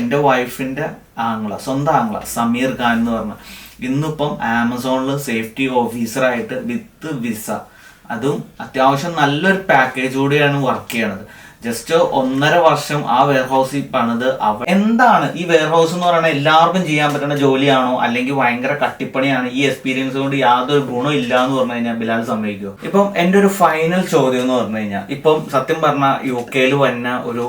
എൻ്റെ വൈഫിൻ്റെ സ്വന്തം ആംഗ്ല സമീർ ഖാൻ എന്ന് പറഞ്ഞ ഇന്നിപ്പം ആമസോണിൽ സേഫ്റ്റി ഓഫീസറായിട്ട് വിത്ത് വിസ, അതും അത്യാവശ്യം നല്ലൊരു പാക്കേജ് കൂടിയാണ് വർക്ക് ചെയ്യണത്. ജസ്റ്റ് 1.5 വർഷം ആ വെയർ ഹൗസിൽ പണിത് എന്താണ് ഈ വെയർ ഹൗസ് എന്ന് പറയുന്നത്? എല്ലാവർക്കും ചെയ്യാൻ പറ്റുന്ന ജോലിയാണോ, അല്ലെങ്കിൽ ഭയങ്കര കട്ടിപ്പണിയാണ്, ഈ എക്സ്പീരിയൻസ് കൊണ്ട് യാതൊരു ഗുണം ഇല്ല എന്ന് പറഞ്ഞു കഴിഞ്ഞാൽ ബിലാൽ സമ്മതിക്കുമോ? ഇപ്പം എൻ്റെ ഒരു ഫൈനൽ ചോദ്യം എന്ന് പറഞ്ഞു കഴിഞ്ഞാൽ, ഇപ്പം സത്യം പറഞ്ഞാൽ UK വന്ന ഒരു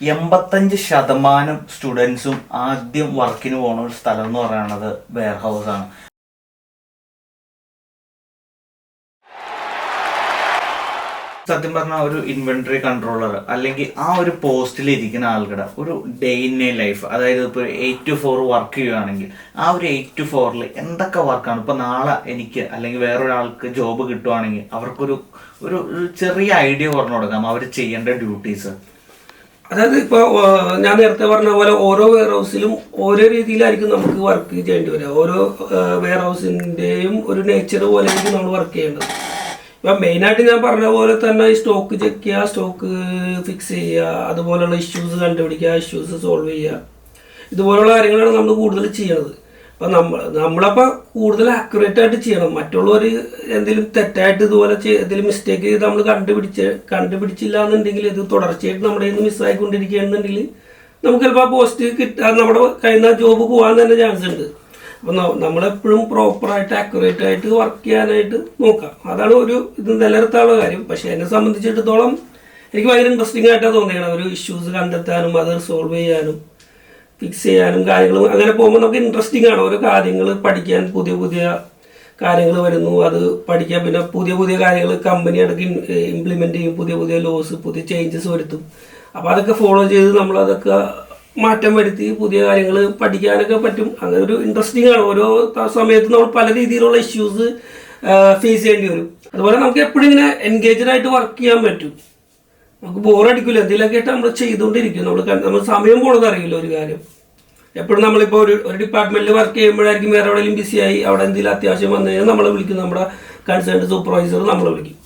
85% സ്റ്റുഡൻസും ആദ്യം വർക്കിന് പോകുന്ന ഒരു സ്ഥലം എന്ന് പറയുന്നത് വെയർ ഹൗസ് ആണ്. സത്യം പറഞ്ഞാൽ ഒരു ഇൻവെന്ററി കൺട്രോളർ അല്ലെങ്കിൽ ആ ഒരു പോസ്റ്റിൽ ഇരിക്കുന്ന ആളുകളുടെ ഒരു ഡേ ഇൻ എ ലൈഫ്, അതായത് ഇപ്പോൾ 8 to 4 വർക്ക് ചെയ്യുകയാണെങ്കിൽ ആ ഒരു 8 to 4 എന്തൊക്കെ വർക്കാണ്. ഇപ്പൊ നാളെ എനിക്ക് അല്ലെങ്കിൽ വേറൊരാൾക്ക് ജോബ് കിട്ടുവാണെങ്കിൽ അവർക്കൊരു ഒരു ചെറിയ ഐഡിയ പറഞ്ഞു കൊടുക്കാം അവർ ചെയ്യേണ്ട ഡ്യൂട്ടീസ്. അതായത് ഇപ്പോൾ ഞാൻ നേരത്തെ പറഞ്ഞ പോലെ ഓരോ വെയർ ഹൗസിലും ഓരോ രീതിയിലായിരിക്കും നമുക്ക് വർക്ക് ചെയ്യേണ്ടി വരിക. ഓരോ വെയർ ഹൗസിൻ്റെയും ഒരു നേച്ചർ പോലെയായിരിക്കും നമ്മൾ വർക്ക് ചെയ്യേണ്ടത്. ഇപ്പം മെയിനായിട്ട് ഞാൻ പറഞ്ഞ പോലെ തന്നെ ഈ സ്റ്റോക്ക് ചെക്ക് ചെയ്യുക, സ്റ്റോക്ക് ഫിക്സ് ചെയ്യുക, അതുപോലെയുള്ള ഇഷ്യൂസ് കണ്ടുപിടിക്കുക, ഇഷ്യൂസ് സോൾവ് ചെയ്യുക, ഇതുപോലുള്ള കാര്യങ്ങളാണ് നമ്മൾ കൂടുതൽ ചെയ്യണത്. അപ്പം നമ്മളപ്പോൾ കൂടുതൽ ആക്യുറേറ്റ് ആയിട്ട് ചെയ്യണം. മറ്റുള്ളവർ എന്തെങ്കിലും തെറ്റായിട്ട് ഇതുപോലെ എന്തെങ്കിലും മിസ്റ്റേക്ക് ചെയ്ത് നമ്മൾ കണ്ടുപിടിച്ചില്ല എന്നുണ്ടെങ്കിൽ, ഇത് തുടർച്ചയായിട്ട് നമ്മുടെ കയ്യിൽ നിന്ന് മിസ്സായിക്കൊണ്ടിരിക്കുകയാണെന്നുണ്ടെങ്കിൽ നമുക്ക് ചിലപ്പോൾ ആ പോസ്റ്റ് കിട്ടാൻ നമ്മുടെ കയ്യിൽ നിന്ന് ജോബ് പോകാൻ തന്നെ ചാൻസ് ഉണ്ട്. അപ്പം നമ്മളെപ്പോഴും പ്രോപ്പറായിട്ട് ആക്യുറേറ്റ് ആയിട്ട് വർക്ക് ചെയ്യാനായിട്ട് നോക്കാം. അതാണ് ഒരു ഇത് നിലനിർത്താനുള്ള കാര്യം. പക്ഷേ എന്നെ സംബന്ധിച്ചിടത്തോളം എനിക്ക് ഭയങ്കര ഇൻട്രസ്റ്റിംഗ് ആയിട്ടാണ് തോന്നിയത്. ഒരു ഇഷ്യൂസ് കണ്ടെത്താനും അത് സോൾവ് ചെയ്യാനും ഫിക്സ് ചെയ്യാനും കാര്യങ്ങളും അങ്ങനെ പോകുമ്പോൾ നമുക്ക് ഇൻട്രസ്റ്റിംഗ് ആണ്. ഓരോ കാര്യങ്ങൾ പഠിക്കാൻ, പുതിയ പുതിയ കാര്യങ്ങൾ വരുന്നു, അത് പഠിക്കാൻ. പിന്നെ പുതിയ പുതിയ കാര്യങ്ങൾ കമ്പനി അടക്കം ഇംപ്ലിമെൻ്റ് ചെയ്യും, പുതിയ പുതിയ ലോസ്, പുതിയ ചേഞ്ചസ് വരുത്തും. അപ്പോൾ അതൊക്കെ ഫോളോ ചെയ്ത് നമ്മളതൊക്കെ മാറ്റം വരുത്തി പുതിയ കാര്യങ്ങൾ പഠിക്കാനൊക്കെ പറ്റും. അങ്ങനെ ഒരു ഇൻട്രസ്റ്റിംഗ് ആണ്. ഓരോ സമയത്ത് നമ്മൾ പല രീതിയിലുള്ള ഇഷ്യൂസ് ഫേസ് ചെയ്യേണ്ടി വരും. അതുപോലെ നമുക്ക് എപ്പോഴും ഇങ്ങനെ എൻഗേജ്ഡ് ആയിട്ട് വർക്ക് ചെയ്യാൻ പറ്റും. നമുക്ക് ബോറടിക്കില്ല. എന്തെങ്കിലുമൊക്കെ ആയിട്ട് നമ്മൾ ചെയ്തുകൊണ്ടിരിക്കും. നമ്മൾ സമയം പോണത് അറിയില്ല. ഒരു കാര്യം എപ്പോഴും നമ്മളിപ്പോൾ ഒരു ഡിപ്പാർട്ട്മെന്റിൽ വർക്ക് ചെയ്യുമ്പോഴായിരിക്കും വേറെ എവിടെയെങ്കിലും ബിസിയായി അവിടെ എന്തെങ്കിലും അത്യാവശ്യം വന്നു കഴിഞ്ഞാൽ നമ്മളെ വിളിക്കും. നമ്മുടെ കൺസേൺഡ് സൂപ്പർവൈസർ നമ്മളെ വിളിക്കും.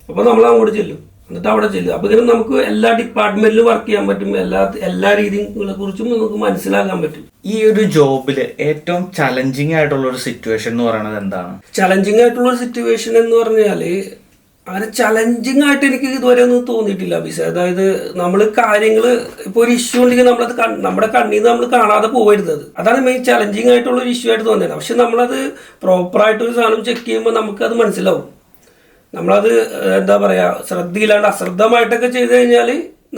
അപ്പോൾ നമ്മൾ അങ്ങോട്ട് ചെല്ലും, എന്നിട്ട് അവിടെ ചെല്ലും. അപ്പോൾ ഇങ്ങനെ നമുക്ക് എല്ലാ ഡിപ്പാർട്ട്മെന്റിലും വർക്ക് ചെയ്യാൻ പറ്റും. എല്ലാ രീതികളെ കുറിച്ചും നമുക്ക് മനസ്സിലാക്കാൻ പറ്റും. ഈ ഒരു ജോബില് ഏറ്റവും ചലഞ്ചിങ് ആയിട്ടുള്ള ഒരു സിറ്റുവേഷൻ എന്ന് പറയുന്നത് എന്താണ്? ചലഞ്ചിങ് ആയിട്ടുള്ള ഒരു സിറ്റുവേഷൻ എന്ന് പറഞ്ഞാൽ അങ്ങനെ ചലഞ്ചിങ് ആയിട്ട് എനിക്ക് ഇതുവരെ ഒന്നും തോന്നിയിട്ടില്ല അഭിഷേക്. അതായത് നമ്മൾ കാര്യങ്ങൾ ഇപ്പോൾ ഒരു ഇഷ്യൂ ഉണ്ടെങ്കിൽ നമ്മളത് നമ്മുടെ കണ്ണിൽ നിന്ന് നമ്മൾ കാണാതെ പോകരുത്. അതാണ് മെയിൻ ചലഞ്ചിങ് ആയിട്ടുള്ള ഒരു ഇഷ്യൂ ആയിട്ട് തോന്നിയത്. പക്ഷെ നമ്മളത് പ്രോപ്പറായിട്ടൊരു സാധനം ചെക്ക് ചെയ്യുമ്പോൾ നമുക്കത് മനസ്സിലാവും. നമ്മളത് എന്താ പറയുക, ശ്രദ്ധയില്ലാണ്ട് അശ്രദ്ധമായിട്ടൊക്കെ ചെയ്ത് കഴിഞ്ഞാൽ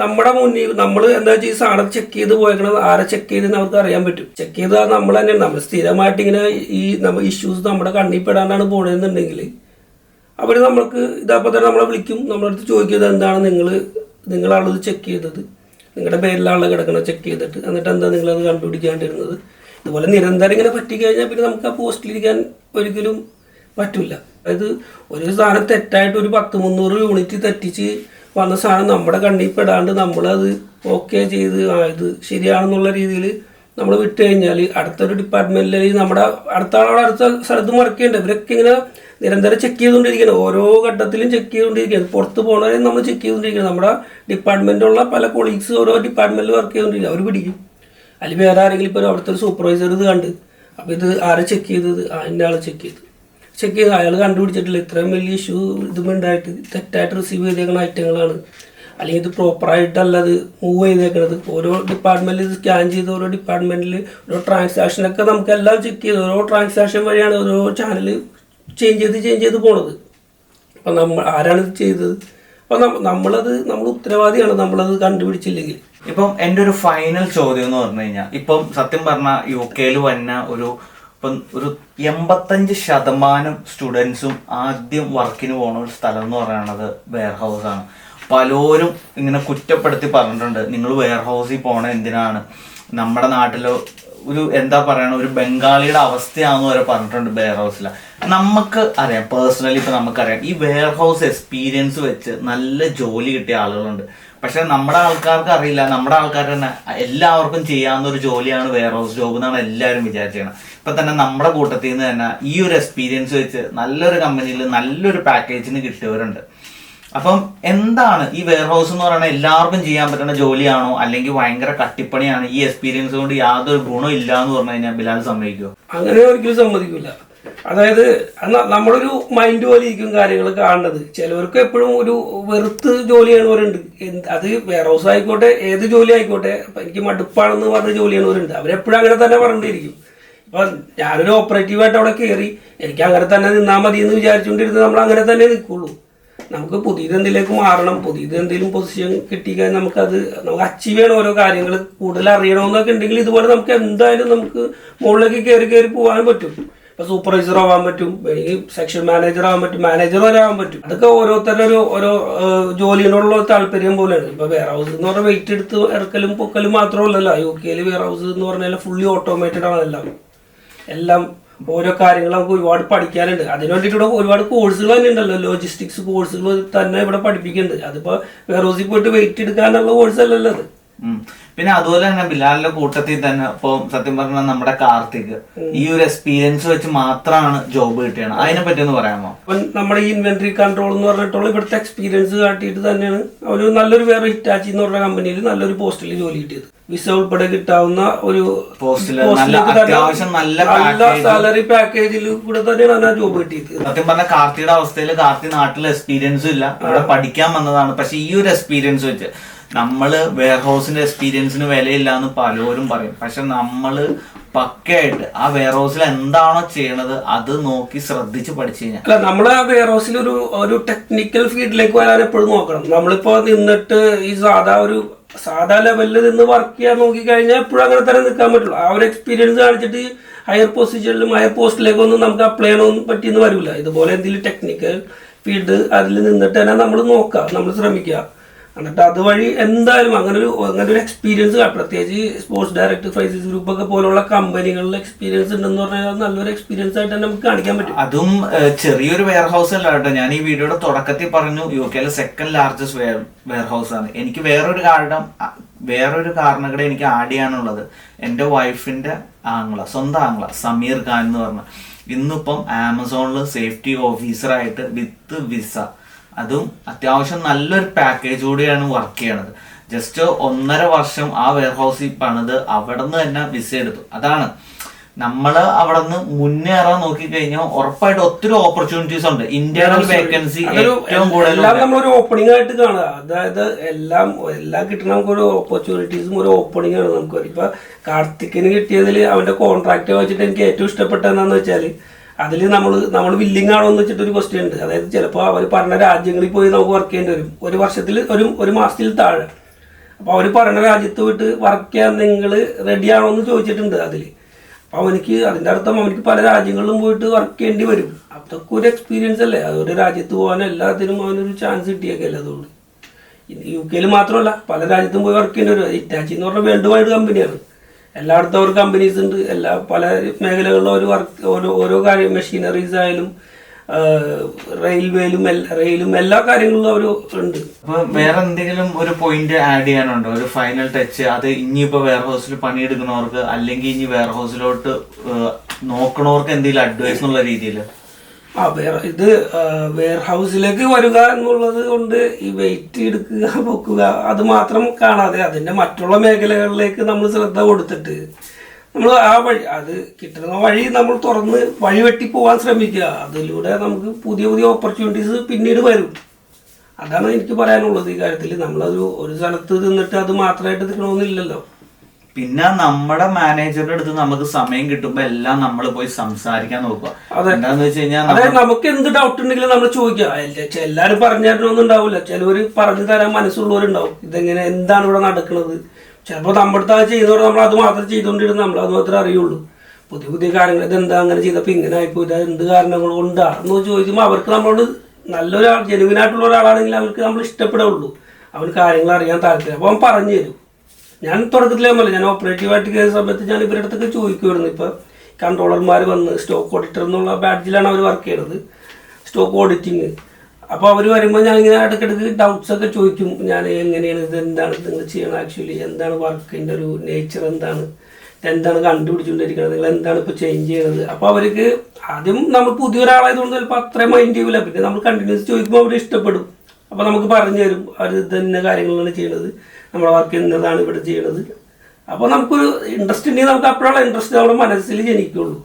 നമ്മുടെ മുന്നിൽ നമ്മൾ എന്താ ചെയ്യുക, സാധനം ചെക്ക് ചെയ്ത് പോയേക്കണം, ആരെ ചെക്ക് ചെയ്തെന്ന് അവർക്ക് അറിയാൻ പറ്റും. ചെക്ക് ചെയ്ത് നമ്മൾ തന്നെയാണ്. നമ്മൾ സ്ഥിരമായിട്ട് ഇങ്ങനെ നമ്മൾ ഇഷ്യൂസ് നമ്മുടെ കണ്ണിൽ പെടാണ്ടാണ് പോകണമെന്നുണ്ടെങ്കിൽ അവർ നമ്മൾക്ക് ഇതപ്പോൾ തന്നെ നമ്മളെ വിളിക്കും. നമ്മളടുത്ത് ചോദിക്കുന്നത് എന്താണ് നിങ്ങളാണത് ചെക്ക് ചെയ്തത്, നിങ്ങളുടെ പേരിലാണല്ലോ കിടക്കുന്നത് ചെക്ക് ചെയ്തിട്ട്, എന്നിട്ട് എന്താ നിങ്ങളത് കണ്ടുപിടിക്കാണ്ടിരുന്നത്. ഇതുപോലെ നിരന്തരം ഇങ്ങനെ പറ്റിക്കഴിഞ്ഞാൽ പിന്നെ നമുക്ക് ആ പോസ്റ്റിലിരിക്കാൻ ഒരിക്കലും പറ്റില്ല. അതായത് ഒരു സാധനം തെറ്റായിട്ട് ഒരു 100-300 യൂണിറ്റ് തെറ്റിച്ച് വന്ന സാധനം നമ്മുടെ കണ്ണിൽ പെടാണ്ട് നമ്മളത് ഓക്കെ ചെയ്ത് ഇത് ശരിയാണെന്നുള്ള രീതിയിൽ നമ്മൾ വിട്ട് കഴിഞ്ഞാൽ അടുത്തൊരു ഡിപ്പാർട്ട്മെന്റിൽ നമ്മുടെ അടുത്ത സ്ഥലത്ത് വർക്ക് ചെയ്യേണ്ടത് ഇവരൊക്കെ ഇങ്ങനെ നിരന്തരം ചെക്ക് ചെയ്തുകൊണ്ടിരിക്കുകയാണ്. ഓരോ ഘട്ടത്തിലും ചെക്ക് ചെയ്തുകൊണ്ടിരിക്കുകയാണ്. പുറത്ത് പോകണവരെ നമ്മൾ ചെക്ക് ചെയ്തുകൊണ്ടിരിക്കുകയാണ്. നമ്മുടെ ഡിപ്പാർട്ട്മെന്റിലുള്ള പല കൊളീഗ്സ് ഓരോ ഡിപ്പാർട്ട്മെന്റിൽ വർക്ക് ചെയ്തുകൊണ്ടിരിക്കുക. അവർ പിടിക്കും. അല്ലെങ്കിൽ വേറെ ആരെങ്കിലും ഇപ്പോൾ അവിടുത്തെ ഒരു സൂപ്പർവൈസർ ഇത് കണ്ട്, അപ്പോൾ ഇത് ആരെ ചെക്ക് ചെയ്തത്, ഇന്ന ആൾ ചെക്ക് ചെയ്ത് അയാൾ കണ്ടുപിടിച്ചിട്ടില്ല, ഇത്രയും വലിയ ഇഷ്യൂ ഇതുമുണ്ടായിട്ട് തെറ്റായിട്ട് റിസീവ് ചെയ്തേക്കുന്ന ഐറ്റങ്ങളാണ്, അല്ലെങ്കിൽ ഇത് പ്രോപ്പറായിട്ടല്ല അത് മൂവ് ചെയ്തേക്കുന്നത്. ഓരോ ഡിപ്പാർട്ട്മെന്റിൽ ഇത് സ്കാൻ ചെയ്ത് ഓരോ ഡിപ്പാർട്ട്മെന്റിൽ ഓരോ ട്രാൻസാക്ഷനൊക്കെ നമുക്കെല്ലാം ചെക്ക് ചെയ്ത് ഓരോ ട്രാൻസാക്ഷൻ വഴിയാണ് ഓരോ ചാനൽ ചേഞ്ച് ചെയ്ത് പോണത്. അപ്പം ആരാണ് ഇത് ചെയ്തത്? അപ്പം നമ്മൾ ഉത്തരവാദിയാണ് നമ്മളത് കണ്ടുപിടിച്ചില്ലെങ്കിൽ. ഇപ്പം എൻ്റെ ഒരു ഫൈനൽ ചോദ്യം എന്ന് പറഞ്ഞു കഴിഞ്ഞാൽ, ഇപ്പം സത്യം പറഞ്ഞാൽ UK വന്ന ഒരു 85% സ്റ്റുഡൻസും ആദ്യം വർക്കിന് പോകുന്ന ഒരു സ്ഥലം എന്ന് പറയുന്നത് വെയർ ഹൗസ് ആണ്. പലരും ഇങ്ങനെ കുറ്റപ്പെടുത്തി പറഞ്ഞിട്ടുണ്ട്, നിങ്ങൾ വെയർ ഹൗസിൽ പോണ എന്തിനാണ്, നമ്മുടെ നാട്ടിലോ ഒരു എന്താ പറയണ ഒരു ബംഗാളിയുടെ അവസ്ഥയാണെന്ന് വരെ പറഞ്ഞിട്ടുണ്ട് വെയർ ഹൗസിൽ. നമുക്ക് അറിയാം, പേഴ്സണലി ഇപ്പം നമുക്കറിയാം ഈ വെയർ ഹൗസ് എക്സ്പീരിയൻസ് വെച്ച് നല്ല ജോലി കിട്ടിയ ആളുകളുണ്ട്. പക്ഷെ നമ്മുടെ ആൾക്കാർക്ക് അറിയില്ല. നമ്മുടെ ആൾക്കാർ തന്നെ എല്ലാവർക്കും ചെയ്യാവുന്ന ഒരു ജോലിയാണ് വെയർ ഹൗസ് ജോബ് എന്നാണ് എല്ലാവരും വിചാരിച്ചത്. ഇപ്പൊ തന്നെ നമ്മുടെ കൂട്ടത്തിൽ നിന്ന് തന്നെ ഈ ഒരു എക്സ്പീരിയൻസ് വെച്ച് നല്ലൊരു കമ്പനിയിൽ നല്ലൊരു പാക്കേജിന് കിട്ടിയവരുണ്ട്. അപ്പം എന്താണ് ഈ വെയർ ഹൗസ് എന്ന് പറയുന്നത്? എല്ലാവർക്കും ചെയ്യാൻ പറ്റുന്ന ജോലിയാണോ, അല്ലെങ്കിൽ ഭയങ്കര കട്ടിപ്പണിയാണ്, ഈ എക്സ്പീരിയൻസ് കൊണ്ട് യാതൊരു ഗുണം ഇല്ല എന്ന് പറഞ്ഞു കഴിഞ്ഞാൽ ബിലാൽ സമ്മതിക്കുമോ? അങ്ങനെ ഒരിക്കലും സമ്മതിക്കില്ല. അതായത് നമ്മളൊരു മൈൻഡ് പോലെ ഇരിക്കും കാര്യങ്ങൾ കാണുന്നത്. ചിലവർക്ക് എപ്പോഴും ഒരു വെറുത്ത് ജോലി ചെയ്യണവരുണ്ട്. അത് വെയർ ഹൗസ് ആയിക്കോട്ടെ, ഏത് ജോലി ആയിക്കോട്ടെ, എനിക്ക് മടുപ്പാണെന്ന് പറഞ്ഞ ജോലി ചെയ്യണവരുണ്ട്. അവരെപ്പോഴും അങ്ങനെ തന്നെ പറഞ്ഞിരിക്കും. ഇപ്പൊ ഞാനൊരു ഓപ്പറേറ്റീവായിട്ട് അവിടെ കയറി എനിക്ക് അങ്ങനെ തന്നെ നിന്നാൽ മതി എന്ന് വിചാരിച്ചുകൊണ്ടിരുന്നത് നമ്മൾ അങ്ങനെ തന്നെ നിൽക്കുള്ളൂ. നമുക്ക് പുതിയതെന്തിലേക്ക് മാറണം, പുതിയതെന്തെങ്കിലും പൊസിഷൻ കിട്ടിക്കഴിഞ്ഞാൽ നമുക്ക് അച്ചീവ് ചെയ്യണം. ഓരോ കാര്യങ്ങൾ കൂടുതൽ അറിയണമെന്നൊക്കെ ഉണ്ടെങ്കിൽ ഇതുപോലെ നമുക്ക് എന്തായാലും നമുക്ക് മുകളിലേക്ക് കയറി പോകാൻ പറ്റും. ഇപ്പൊ സൂപ്പർവൈസർ ആവാൻ പറ്റും, അല്ലെങ്കിൽ സെക്ഷൻ മാനേജർ ആവാൻ പറ്റും, മാനേജർ വരെ ആവാൻ പറ്റും. അതൊക്കെ ഓരോരുത്തരുടെ ഓരോ ജോലിയോടുള്ള താല്പര്യം പോലെയാണ്. ഇപ്പൊ വെയർ ഹൗസ് എന്ന് പറഞ്ഞാൽ വെയിറ്റ് എടുത്ത് ഇറക്കലും പൊക്കലും മാത്രമല്ലല്ലോ. UK വെയർ ഹൗസ് എന്ന് പറഞ്ഞാൽ ഫുള്ളി ഓട്ടോമേറ്റഡ് ആണ്. എല്ലാം ഓരോ കാര്യങ്ങൾ നമുക്ക് ഒരുപാട് പഠിക്കാനുണ്ട്. അതിന് വേണ്ടിയിട്ട് ഇവിടെ ഒരുപാട് കോഴ്സുകൾ തന്നെ ഉണ്ടല്ലോ. ലോജിസ്റ്റിക്സ് കോഴ്സുകൾ തന്നെ ഇവിടെ പഠിപ്പിക്കുന്നുണ്ട്. അതിപ്പോ വെയർ ഹൗസിൽ പോയിട്ട് വെയിറ്റ് എടുക്കാനുള്ള കോഴ്സ് അല്ലല്ലോ അത്. പിന്നെ അതുപോലെ തന്നെ ബിലാലിന്റെ കൂട്ടത്തിൽ തന്നെ ഇപ്പൊ സത്യം പറഞ്ഞാൽ നമ്മുടെ കാർത്തിക് ഈ ഒരു എക്സ്പീരിയൻസ് വെച്ച് മാത്രമാണ് ജോബ് കിട്ടിയാണ്. അതിനെ പറ്റി ഒന്ന് പറയാമോ? നമ്മുടെ ഈ ഇൻവെന്ററി കൺട്രോൾ എന്ന് പറഞ്ഞിട്ടുള്ള ഇവിടുത്തെ എക്സ്പീരിയൻസ് കാട്ടിയിട്ട് തന്നെയാണ് ഒരു നല്ലൊരു വേറെ ഹിറ്റാച്ചി എന്ന് പറഞ്ഞ കമ്പനിയിൽ നല്ലൊരു പോസ്റ്റിൽ ജോലി കിട്ടിയത്. വിസ ഉൾപ്പെടെ കിട്ടാവുന്ന ഒരു നല്ല സാലറി പാക്കേജിൽ കൂടെ തന്നെയാണ് ആ ജോബ് കിട്ടിയത്. സത്യം പറഞ്ഞ കാർത്തിയുടെ അവസ്ഥയിൽ കാർത്തി നാട്ടിൽ എക്സ്പീരിയൻസും ഇല്ല, ഇവിടെ പഠിക്കാൻ വന്നതാണ്. പക്ഷെ ഈ ഒരു എക്സ്പീരിയൻസ് വെച്ച് നമ്മള് വെയർ ഹൗസിന്റെ എക്സ്പീരിയൻസിന് വിലയില്ല എന്ന് പലരും പറയും. പക്ഷെ നമ്മള് പക്കയായിട്ട് ആ വെയർ ഹൗസിൽ എന്താണോ ചെയ്യണത് അത് നോക്കി ശ്രദ്ധിച്ച് പഠിച്ചു കഴിഞ്ഞാൽ അല്ല, നമ്മള് ആ വെയർ ഹൗസിൽ ഒരു ടെക്നിക്കൽ ഫീൽഡിലേക്ക് വരാൻ എപ്പോഴും നോക്കണം. നമ്മളിപ്പോ നിന്നിട്ട് ഈ സാധാ ലെവലിൽ നിന്ന് വർക്ക് ചെയ്യാൻ നോക്കിക്കഴിഞ്ഞാൽ എപ്പോഴും അങ്ങനെ തന്നെ നിൽക്കാൻ പറ്റുള്ളൂ. ആ ഒരു എക്സ്പീരിയൻസ് കാണിച്ചിട്ട് ഹയർ പൊസിഷനിലും ഹയർ പോസ്റ്റിലേക്കൊന്നും നമുക്ക് അപ്ലൈ ചെയ്യണമെന്ന് പറ്റിയെന്ന് വരില്ല. ഇതുപോലെ എന്തെങ്കിലും ടെക്നിക്കൽ ഫീൽഡ് അതിൽ നിന്നിട്ട് തന്നെ നമ്മൾ നോക്കുക, നമ്മൾ ശ്രമിക്കുക. എന്നിട്ട് അതുവഴി എന്തായാലും അങ്ങനെ ഒരു എക്സ്പീരിയൻസ്, പ്രത്യേകിച്ച് സ്പോർട്സ് ഡയറക്ടർ ഫ്രൈസിസ് ഗ്രൂപ്പ് ഒക്കെ പോലുള്ള കമ്പനികളിലെ എക്സ്പീരിയൻസ് ഉണ്ടെന്ന് പറഞ്ഞാൽ നല്ലൊരു എക്സ്പീരിയൻസ് ആയിട്ട് തന്നെ നമുക്ക് കാണിക്കാൻ പറ്റും. അതും ചെറിയൊരു വെയർ ഹൗസ് അല്ല കേട്ടോ. ഞാൻ ഈ വീഡിയോയുടെ തുടക്കത്തിൽ പറഞ്ഞു UK second largest warehouse ആണ്. എനിക്ക് വേറൊരു കാരണക്കട എനിക്ക് ആഡ് ചെയ്യാനുള്ളത് എൻ്റെ വൈഫിന്റെ സ്വന്തം ആംഗ്ല സമീർ ഖാൻ എന്ന് പറഞ്ഞ ഇന്നിപ്പം ആമസോണിൽ സേഫ്റ്റി ഓഫീസറായിട്ട് വിത്ത് വിസ, അതും അത്യാവശ്യം നല്ലൊരു പാക്കേജ് കൂടിയാണ് വർക്ക് ചെയ്യണത്. ജസ്റ്റ് 1.5 വർഷം ആ വെയർ ഹൗസിൽ പണിത് അവിടെ നിന്ന് തന്നെ വിസ എടുത്തു. അതാണ് നമ്മള് അവിടെ നിന്ന് മുന്നേറാൻ നോക്കിക്കഴിഞ്ഞാൽ ഉറപ്പായിട്ട് ഒത്തിരി ഓപ്പർച്യൂണിറ്റീസ് ഉണ്ട്. ഇന്റേണൽ വേക്കൻസി ഏറ്റവും കൂടുതൽ നമ്മളൊരു ഓപ്പണിംഗ് ആയിട്ട് കാണുക. അതായത് എല്ലാം കിട്ടണ നമുക്കൊരു ഓപ്പർച്യൂണിറ്റീസും ഒരു ഓപ്പണിംഗ് ആണ് നമുക്ക്. ഇപ്പൊ കാർത്തിക്കിന് കിട്ടിയതിൽ അവന്റെ കോൺട്രാക്ട് വെച്ചിട്ട് എനിക്ക് ഏറ്റവും ഇഷ്ടപ്പെട്ട എന്താന്ന് വെച്ചാൽ അതിൽ നമ്മൾ വില്ലിംഗ് ആണോ എന്ന് വെച്ചിട്ട് ഒരു ക്വസ്റ്റ്യൻ ഉണ്ട്. അതായത് ചിലപ്പോൾ അവർ പറഞ്ഞ രാജ്യങ്ങളിൽ പോയി നമുക്ക് വർക്ക് ചെയ്യേണ്ടി വരും, ഒരു വർഷത്തിൽ ഒരു മാസത്തിൽ താഴെ. അപ്പോൾ അവർ പറഞ്ഞ രാജ്യത്ത് പോയിട്ട് വർക്ക് ചെയ്യാൻ നിങ്ങൾ റെഡിയാണോ എന്ന് ചോദിച്ചിട്ടുണ്ട് അതിൽ. അപ്പോൾ അതിൻ്റെ അർത്ഥം അവനക്ക് പല രാജ്യങ്ങളിലും പോയിട്ട് വർക്ക് ചെയ്യേണ്ടി വരും. അതൊക്കെ ഒരു എക്സ്പീരിയൻസ് അല്ലേ. അതൊരു രാജ്യത്ത് പോകാൻ എല്ലാത്തിനും അവനൊരു ചാൻസ് കിട്ടിയേക്കല്ലേ. അതുകൊണ്ട് UK മാത്രമല്ല പല രാജ്യത്തും പോയി വർക്ക് ചെയ്യേണ്ടി വരും. ഹിറ്റാച്ചി എന്ന് പറഞ്ഞാൽ വേൾഡ് വൈഡ് കമ്പനിയാണ്. എല്ലായിടത്തും അവർ കമ്പനീസ് ഉണ്ട്. പല മേഖലകളിലും ഒരു വർക്ക് ഓരോ കാര്യം, മെഷീനറീസ് ആയാലും റെയിലും എല്ലാ കാര്യങ്ങളിലും അവർ ഉണ്ട്. അപ്പൊ വേറെ എന്തെങ്കിലും ഒരു പോയിന്റ് ആഡ് ചെയ്യാനുണ്ടോ, ഒരു ഫൈനൽ ടച്ച്? അത് ഇനിയിപ്പോ വെയർ ഹൗസിൽ പണിയെടുക്കുന്നവർക്ക് അല്ലെങ്കിൽ ഇനി വെയർ ഹൗസിലോട്ട് നോക്കണവർക്ക് എന്തെങ്കിലും അഡ്വൈസ് എന്നുള്ള രീതിയിൽ? ഇത് വെയർ ഹൗസിലേക്ക് വരിക എന്നുള്ളത് കൊണ്ട് ഈ വെയിറ്റ് എടുക്കുക പൊക്കുക അത് മാത്രം കാണാതെ അതിന്റെ മറ്റുള്ള മേഖലകളിലേക്ക് നമ്മൾ ശ്രദ്ധ കൊടുത്തിട്ട് നമ്മൾ ആ വഴി, അത് കിട്ടുന്ന വഴി നമ്മൾ തുറന്ന് വഴി വെട്ടി പോകാൻ ശ്രമിക്കുക. അതിലൂടെ നമുക്ക് പുതിയ ഓപ്പർച്യൂണിറ്റീസ് പിന്നീട് വരും. അതാണ് എനിക്ക് പറയാനുള്ളത് ഈ കാര്യത്തിൽ. ഒരു സ്ഥലത്ത് നിന്നിട്ട് അത് മാത്രമായിട്ട് നിൽക്കണമെന്നില്ലല്ലോ. പിന്നെ നമ്മുടെ മാനേജറുടെ അടുത്ത് നമുക്ക് സമയം കിട്ടുമ്പോ എല്ലാം നമ്മൾ പോയി സംസാരിക്കാൻ നോക്കുക. എന്താന്ന് വെച്ച് കഴിഞ്ഞാൽ അതായത് നമുക്ക് എന്ത് ഡൗട്ട് ഉണ്ടെങ്കിലും നമ്മൾ ചോദിക്കുക. എല്ലാവരും പറഞ്ഞു തരണമെന്നും ഉണ്ടാവില്ല, ചിലവര് പറഞ്ഞു തരാൻ മനസ്സുള്ളവരുണ്ടാവും. ഇതെങ്ങനെ എന്താണ് ഇവിടെ നടക്കുന്നത്. ചിലപ്പോൾ നമ്മുടെ അടുത്ത് ചെയ്യുന്നവർ നമ്മൾ അത് മാത്രം ചെയ്തുകൊണ്ടിരുന്ന നമ്മൾ അത് മാത്രമേ അറിയുള്ളൂ. പുതിയ കാര്യങ്ങൾ ഇതെന്താ അങ്ങനെ ചെയ്തപ്പോൾ ഇങ്ങനെ ആയിപ്പോയി, ഇത് എന്ത് കാരണങ്ങൾ കൊണ്ടാന്ന് ചോദിക്കുമ്പോൾ അവർക്ക് നമ്മളോട് ജെനുവിനായിട്ടുള്ള ഒരാളാണെങ്കിൽ അവർക്ക് നമ്മൾ ഇഷ്ടപ്പെടുള്ളൂ. അവന് കാര്യങ്ങൾ അറിയാൻ താല്പര്യം. അപ്പോൾ അവൻ പറഞ്ഞു തരും. ഞാൻ തുടക്കത്തിലേ ഞാൻ ഓപ്പറേറ്റീവായിട്ട് കയറിയ സമയത്ത് ഞാൻ ഇവരുടെ അടുത്തൊക്കെ ചോദിക്കുമായിരുന്നു. ഇപ്പോൾ കൺട്രോളർമാർ വന്ന് സ്റ്റോക്ക് ഓഡിറ്റർ എന്നുള്ള ബാഡ്ജിലാണ് അവർ വർക്ക് ചെയ്യുന്നത്, സ്റ്റോക്ക് ഓഡിറ്റിങ്. അപ്പോൾ അവർ വരുമ്പോൾ ഞാൻ ഇങ്ങനെ ഇടയ്ക്കിടയ്ക്ക് ഡൗട്ട്സ് ഒക്കെ ചോദിക്കും. ഞാൻ എങ്ങനെയാണ് ഇത്, എന്താണ് നിങ്ങൾ ചെയ്യണം, ആക്ച്വലി എന്താണ് വർക്കിൻ്റെ ഒരു നേച്ചർ, എന്താണ് കണ്ടുപിടിച്ചുകൊണ്ടിരിക്കുന്നത്, നിങ്ങൾ എന്താണ് ഇപ്പോൾ ചേഞ്ച് ചെയ്യുന്നത്. അപ്പോൾ അവർക്ക് ആദ്യം നമ്മൾ പുതിയൊരാളായതുകൊണ്ട് ചിലപ്പോൾ അത്രയും മൈൻഡ് ചെയ്യില്ല. പിന്നെ നമ്മൾ കണ്ടിന്യൂസ് ചോദിക്കുമ്പോൾ അവർ ഇഷ്ടപ്പെടും. അപ്പോൾ നമുക്ക് പറഞ്ഞു തരും അവർ ഇന്ന കാര്യങ്ങളാണ് ചെയ്യണത്, നമ്മുടെ വർക്ക് ഇന്നതാണ് ഇവിടെ ചെയ്യണത്. അപ്പോൾ നമുക്കൊരു ഇൻട്രസ്റ്റ് ഉണ്ടെങ്കിൽ നമുക്ക് അപ്പോഴുള്ള ഇൻട്രസ്റ്റ് നമ്മുടെ മനസ്സിൽ ജനിക്കുള്ളൂ.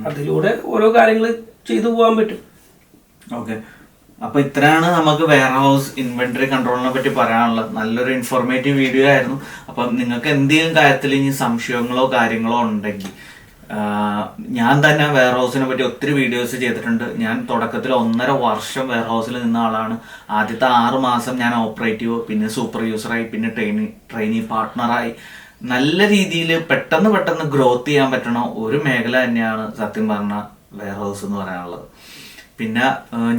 അതിലൂടെ ഓരോ കാര്യങ്ങൾ ചെയ്തു പോകാൻ പറ്റും. ഓക്കെ, അപ്പൊ ഇത്രയാണ് നമുക്ക് വെയർ ഹൗസ് ഇൻവെന്ററി കൺട്രോളിനെ പറ്റി പറയാനുള്ളത്. നല്ലൊരു ഇൻഫോർമേറ്റീവ് വീഡിയോ ആയിരുന്നു. അപ്പം നിങ്ങൾക്ക് എന്തെങ്കിലും കാര്യത്തിൽ ഇനി സംശയങ്ങളോ കാര്യങ്ങളോ ഉണ്ടെങ്കിൽ, ഞാൻ തന്നെ വെയർ ഹൗസിനെ പറ്റി ഒത്തിരി വീഡിയോസ് ചെയ്തിട്ടുണ്ട്. ഞാൻ തുടക്കത്തിൽ 1.5 വർഷം വെയർ ഹൗസിൽ നിന്ന ആളാണ്. ആദ്യത്തെ 6 മാസം ഞാൻ ഓപ്പറേറ്റീവ്, പിന്നെ സൂപ്പർ യൂസറായി, പിന്നെ ട്രെയിനി പാർട്ട്ണറായി. നല്ല രീതിയിൽ പെട്ടെന്ന് ഗ്രോത്ത് ചെയ്യാൻ പറ്റണ ഒരു മേഖല തന്നെയാണ് സത്യം പറഞ്ഞ വെയർ ഹൗസ് എന്ന് പറയാനുള്ളത്. പിന്നെ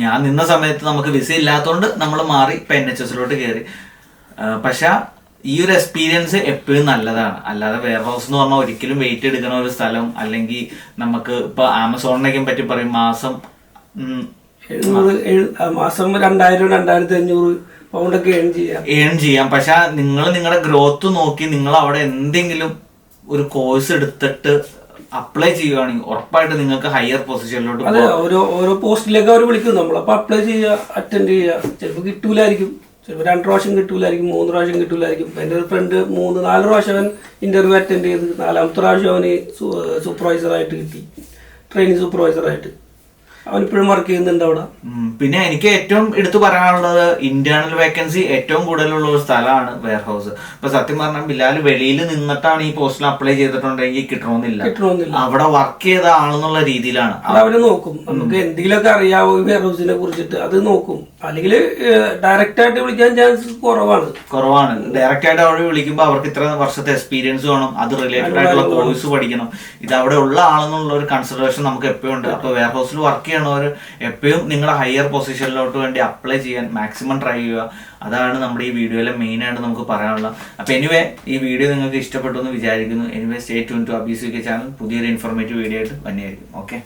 ഞാൻ നിന്ന സമയത്ത് നമുക്ക് വിസ ഇല്ലാത്തതുകൊണ്ട് നമ്മൾ മാറി ഇപ്പം NHS കയറി. പക്ഷെ ഈ ഒരു എക്സ്പീരിയൻസ് എപ്പോഴും നല്ലതാണ്. അല്ലാതെ വെയർ ഹൗസ് എന്ന് പറഞ്ഞാൽ ഒരിക്കലും വെയിറ്റ് എടുക്കണ ഒരു സ്ഥലം, അല്ലെങ്കിൽ നമുക്ക് ഇപ്പൊ ആമസോണിനൊക്കെ പറ്റി പറയും മാസം 2000-2500 പൗണ്ടൊക്കെ ഏൺ ചെയ്യാം. പക്ഷെ നിങ്ങൾ നിങ്ങളുടെ ഗ്രോത്ത് നോക്കി നിങ്ങൾ അവിടെ എന്തെങ്കിലും ഒരു കോഴ്സ് എടുത്തിട്ട് അപ്ലൈ ചെയ്യുകയാണെങ്കിൽ ഉറപ്പായിട്ട് നിങ്ങൾക്ക് ഹയർ പൊസിഷനിലോട്ട് ഓരോ പോസ്റ്റിലേക്ക് അവർ വിളിക്കും. നമ്മളപ്പോൾ അപ്ലൈ ചെയ്യുക, അറ്റൻഡ് ചെയ്യുക. ചിലപ്പോൾ കിട്ടൂലായിരിക്കും, ചിലപ്പോൾ 2 പ്രാവശ്യം കിട്ടൂലായിരിക്കും, 3 പ്രാവശ്യം കിട്ടൂലായിരിക്കും. എൻ്റെ ഒരു ഫ്രണ്ട് 3-4 പ്രാവശ്യം അവൻ ഇന്റർവ്യൂ അറ്റൻഡ് ചെയ്ത് 4ാമത്തെ പ്രാവശ്യം അവന് സൂപ്പർവൈസറായിട്ട് കിട്ടി, ട്രെയിനിങ് സൂപ്പർവൈസറായിട്ട്. അവനിപ്പോഴും വർക്ക് ചെയ്യുന്നുണ്ട് അവിടെ. പിന്നെ എനിക്ക് ഏറ്റവും എടുത്തു പറയാനുള്ളത് ഇന്റേണൽ വേക്കൻസി ഏറ്റവും കൂടുതലുള്ള ഒരു സ്ഥലമാണ് വെയർ ഹൗസ്. ഇപ്പൊ സത്യം പറഞ്ഞാൽ ബിലാൽ വെളിയിൽ നിന്നിട്ടാണ് ഈ പോസ്റ്റിൽ അപ്ലൈ ചെയ്തിട്ടുണ്ടെങ്കിൽ കിട്ടണമെന്നില്ല. അവിടെ വർക്ക് ചെയ്ത ആളെന്നുള്ള രീതിയിലാണ് അവര് നോക്കും. നമുക്ക് എന്തെങ്കിലുമൊക്കെ അറിയാവോ വെയർ ഹൗസിനെ കുറിച്ചിട്ട് അത് നോക്കും. അല്ലെങ്കിൽ ഡയറക്റ്റ് ആയിട്ട് വിളിക്കാൻ ചാൻസ് കുറവാണ്. ഡയറക്റ്റ് ആയിട്ട് അവിടെ വിളിക്കുമ്പോൾ അവർക്ക് ഇത്ര വർഷത്തെ എക്സ്പീരിയൻസ് വേണം, അത് റിലേറ്റഡ് ആയിട്ടുള്ള കോഴ്സ് പഠിക്കണം. ഇത് അവിടെ ഉള്ള ആളെന്നുള്ള ഒരു കൺസിഡറേഷൻ നമുക്ക് എപ്പോഴും ഉണ്ട്. അപ്പൊ വെയർ ഹൗസിൽ വർക്ക് ചെയ്യണവർ എപ്പോഴും നിങ്ങളുടെ ഹയർ പൊസിഷനിലോട്ട് വേണ്ടി അപ്ലൈ ചെയ്യാൻ മാക്സിമം ട്രൈ ചെയ്യുക. അതാണ് നമ്മുടെ ഈ വീഡിയോയിലെ മെയിൻ ആയിട്ട് നമുക്ക് പറയാനുള്ളത്. അപ്പൊ എനിവേ ഈ വീഡിയോ നിങ്ങൾക്ക് ഇഷ്ടപ്പെട്ടു എന്ന് വിചാരിക്കുന്നു. Anyway stay tune to Abees UK channel. പുതിയൊരു ഇൻഫോർമേറ്റീവ് വീഡിയോ ആയിട്ട് തന്നെയായിരിക്കും. ഓക്കെ.